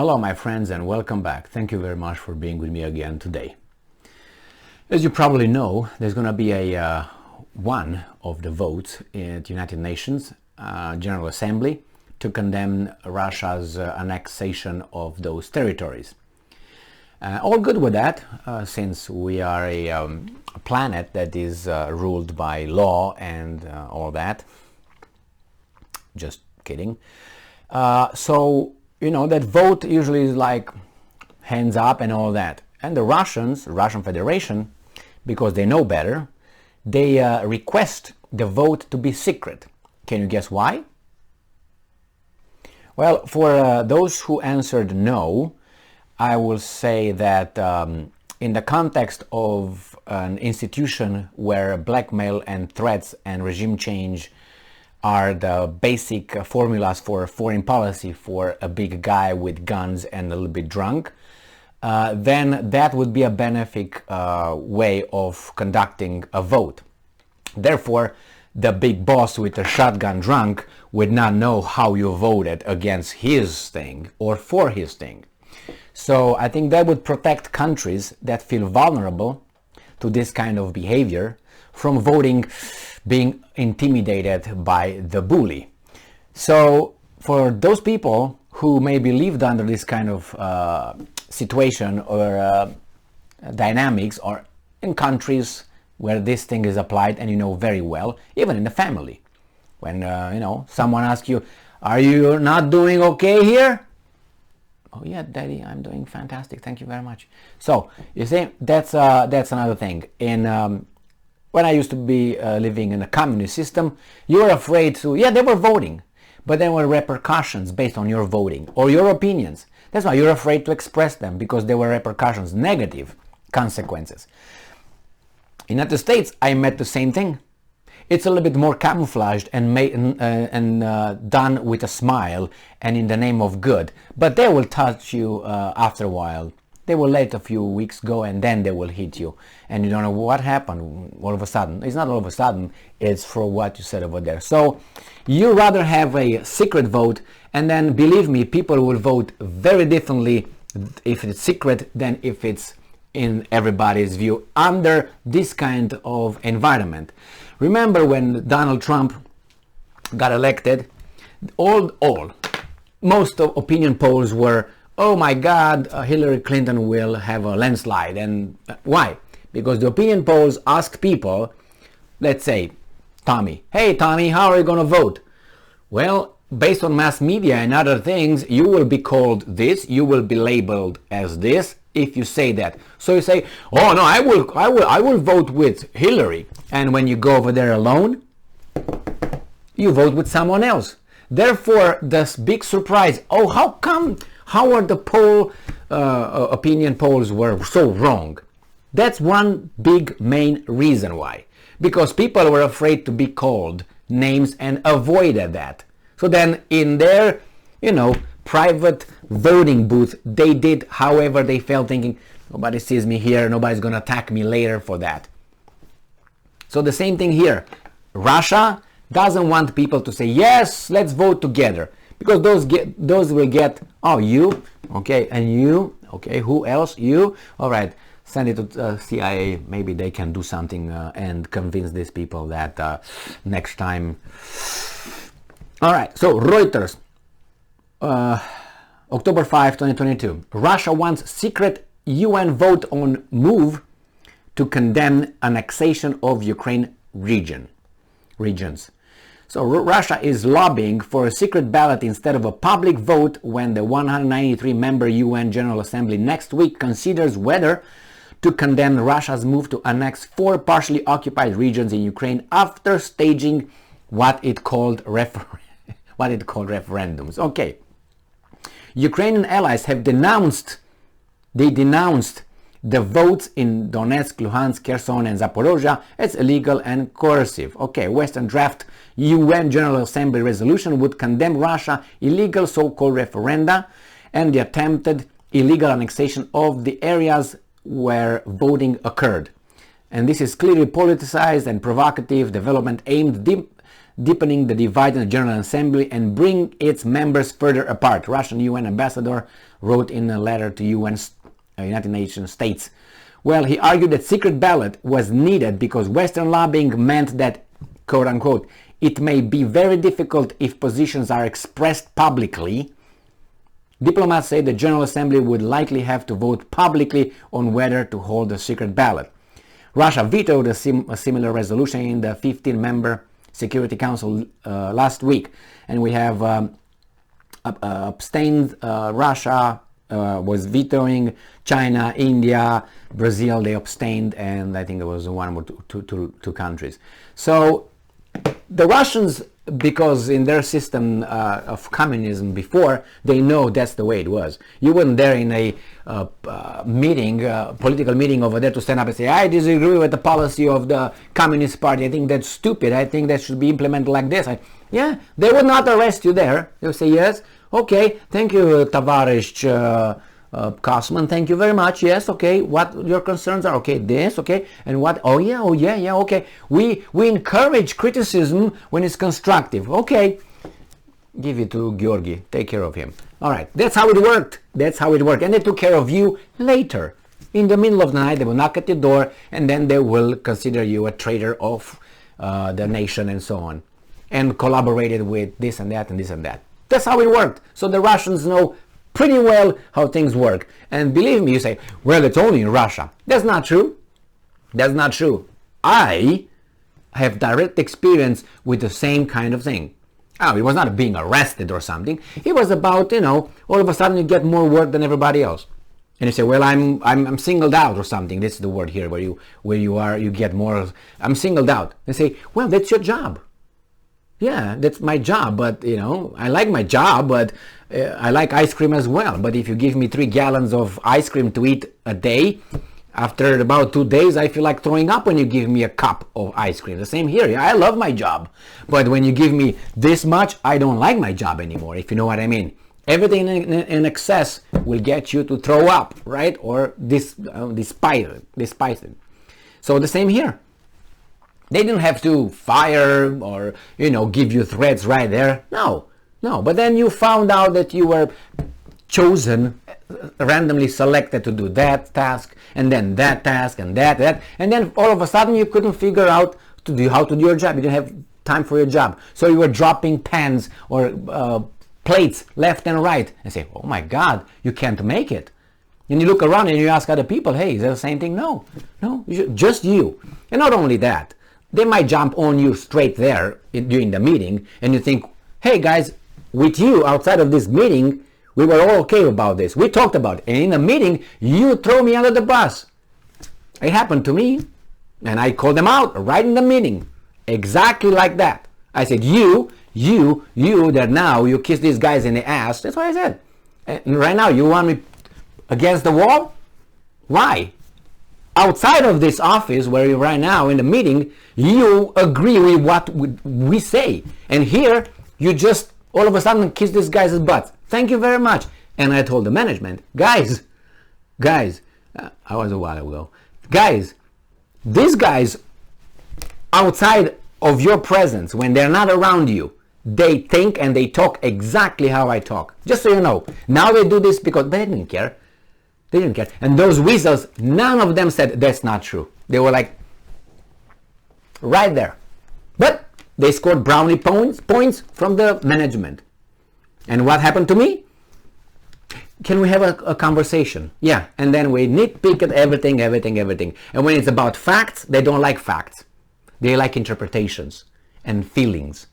Hello my friends and welcome back. Thank you very much for being with me again today. As you probably know, there's going to be one of the votes in the United Nations General Assembly to condemn Russia's annexation of those territories. All good with that, since we are a planet that is ruled by law and all that. Just kidding. So, you know, that vote usually is like hands up and all that. And the Russian Federation, because they know better, they request the vote to be secret. Can you guess why? Well, for those who answered no, I will say that in the context of an institution where blackmail and threats and regime change are the basic formulas for foreign policy for a big guy with guns and a little bit drunk, then that would be a benefic way of conducting a vote. Therefore, the big boss with a shotgun drunk would not know how you voted against his thing or for his thing. So I think that would protect countries that feel vulnerable to this kind of behavior from voting being intimidated by the bully. So for those people who maybe lived under this kind of situation or dynamics, or in countries where this thing is applied, and you know very well, even in the family, when you know, someone asks you, are you not doing okay here? Oh yeah, Daddy, I'm doing fantastic, thank you very much. So you see, that's another thing. In when I used to be living in a communist system, you were afraid to, yeah, they were voting, but there were repercussions based on your voting or your opinions. That's why you're afraid to express them, because there were repercussions, negative consequences. In the United States, I met the same thing. It's a little bit more camouflaged and done with a smile and in the name of good. But they will touch you after a while. They will let a few weeks go and then they will hit you. And you don't know what happened all of a sudden. It's not all of a sudden, it's for what you said over there. So you rather have a secret vote, and then believe me, people will vote very differently if it's secret than if it's in everybody's view under this kind of environment. Remember when Donald Trump got elected, most of opinion polls were, oh my God, Hillary Clinton will have a landslide. And why? Because the opinion polls asked people, let's say, Tommy, hey Tommy, how are you going to vote? Well, based on mass media and other things, you will be called this, you will be labeled as this if you say that. So you say, oh no, I will vote with Hillary. And when you go over there alone, you vote with someone else. Therefore, this big surprise, oh, how come? How are the opinion polls were so wrong? That's one big main reason why. Because people were afraid to be called names and avoided that. So then in their, you know, private voting booth, they did however they felt, thinking, nobody sees me here, nobody's going to attack me later for that. So the same thing here. Russia doesn't want people to say, yes, let's vote together. Because those will get, oh, you, okay, and you, okay, who else, you, all right, send it to CIA, maybe they can do something and convince these people that next time. All right, so Reuters, October 5, 2022, Russia wants secret UN vote on move to condemn annexation of Ukraine regions. So Russia is lobbying for a secret ballot instead of a public vote when the 193-member UN General Assembly next week considers whether to condemn Russia's move to annex 4 partially occupied regions in Ukraine after staging what it called referendums. Okay. Ukrainian allies have denounced the votes in Donetsk, Luhansk, Kherson and Zaporozhye as illegal and coercive. Okay, Western draft UN General Assembly resolution would condemn Russia illegal so-called referenda and the attempted illegal annexation of the areas where voting occurred. And this is clearly politicized and provocative development aimed deepening the divide in the General Assembly and bring its members further apart, Russian UN ambassador wrote in a letter to United Nations states. Well, he argued that secret ballot was needed because Western lobbying meant that, quote unquote, it may be very difficult if positions are expressed publicly. Diplomats say the General Assembly would likely have to vote publicly on whether to hold a secret ballot. Russia vetoed a similar resolution in the 15-member Security Council last week, and we have abstained. Russia was vetoing, China, India, Brazil, they abstained, and I think there was one or two countries. So the Russians, because in their system of communism before, they know that's the way it was. You weren't there in a political meeting over there to stand up and say, I disagree with the policy of the Communist Party. I think that's stupid. I think that should be implemented like this. Yeah, they would not arrest you there. They'll say, yes, okay, thank you, Tavarish Kosman, thank you very much. Yes, okay, what your concerns are? Okay, this, okay, and what? Oh yeah, okay. We encourage criticism when it's constructive. Okay, give it to Georgi, take care of him. All right, that's how it worked. And they took care of you later. In the middle of the night, they will knock at your door, and then they will consider you a traitor of the nation and so on, and collaborated with this and that and this and that. That's how it worked. So the Russians know pretty well how things work. And believe me, you say, well, it's only in Russia. That's not true. That's not true. I have direct experience with the same kind of thing. Oh, it was not being arrested or something. It was about, all of a sudden you get more work than everybody else. And you say, well, I'm singled out or something. This is the word here where you get more. I'm singled out. They say, well, that's your job. Yeah, that's my job, but I like my job, but I like ice cream as well. But if you give me 3 gallons of ice cream to eat a day, after about 2 days, I feel like throwing up when you give me a cup of ice cream. The same here. Yeah, I love my job, but when you give me this much, I don't like my job anymore, if you know what I mean. Everything in excess will get you to throw up, right? Or despise it. So the same here. They didn't have to fire or, give you threats right there. No. But then you found out that you were chosen, randomly selected to do that task, and then that task, and that. And then all of a sudden you couldn't figure out how to do your job. You didn't have time for your job. So you were dropping pans or plates left and right and say, oh my God, you can't make it. And you look around and you ask other people, hey, is that the same thing? No, just you. And not only that, they might jump on you straight there during the meeting, and you think, hey guys, with you outside of this meeting, we were all okay about this. We talked about it. And in the meeting, you throw me under the bus. It happened to me, and I called them out right in the meeting. Exactly like that. I said, you, that now you kiss these guys in the ass. That's what I said. And right now, you want me against the wall? Why? Outside of this office where you're right now in the meeting, you agree with what we say. And here, you just all of a sudden kiss this guy's butt. Thank you very much. And I told the management, guys, I was a while ago. Guys, these guys outside of your presence, when they're not around you, they think and they talk exactly how I talk. Just so you know. Now they do this because they didn't care. They didn't care. And those weasels, none of them said that's not true. They were like, right there. But they scored brownie points from the management. And what happened to me? Can we have a conversation? Yeah. And then we nitpick at everything. And when it's about facts, they don't like facts. They like interpretations and feelings.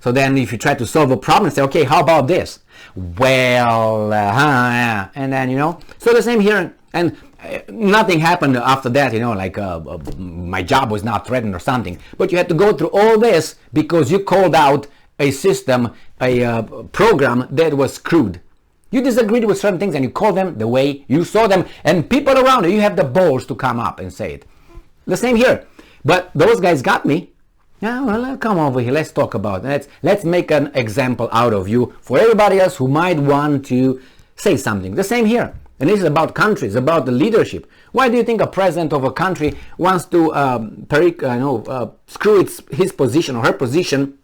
So then if you try to solve a problem, say, okay, how about this? Well, yeah. And then, so the same here. And nothing happened after that, like my job was not threatened or something. But you had to go through all this because you called out a system, a program that was screwed. You disagreed with certain things and you called them the way you saw them. And people around you have the balls to come up and say it. The same here. But those guys got me. Yeah, well, come over here. Let's talk about it. Let's make an example out of you for everybody else who might want to say something. The same here. And this is about countries, about the leadership. Why do you think a president of a country wants to screw his position or her position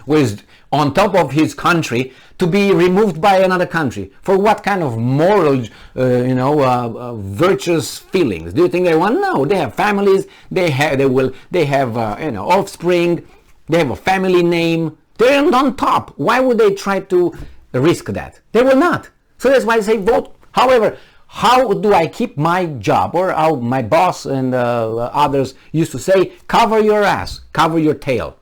who is on top of his country, to be removed by another country. For what kind of moral, virtuous feelings? Do you think they want? No, they have families. They have offspring. They have a family name. They're on top. Why would they try to risk that? They will not. So that's why I say vote. However, how do I keep my job? Or how my boss and others used to say, cover your ass, cover your tail.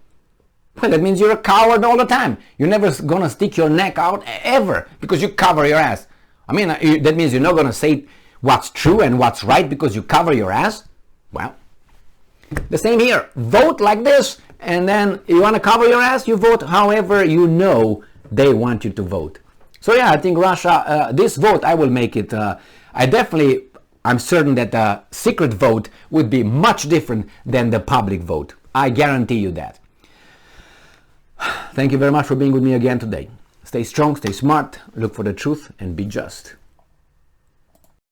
Well, that means you're a coward all the time. You're never gonna stick your neck out ever because you cover your ass. I mean, that means you're not gonna say what's true and what's right because you cover your ass. Well, the same here. Vote like this, and then you wanna cover your ass, you vote however you know they want you to vote. So yeah, I think Russia, this vote, I will make it, I'm certain that the secret vote would be much different than the public vote. I guarantee you that. Thank you very much for being with me again today. Stay strong, stay smart, look for the truth, and be just.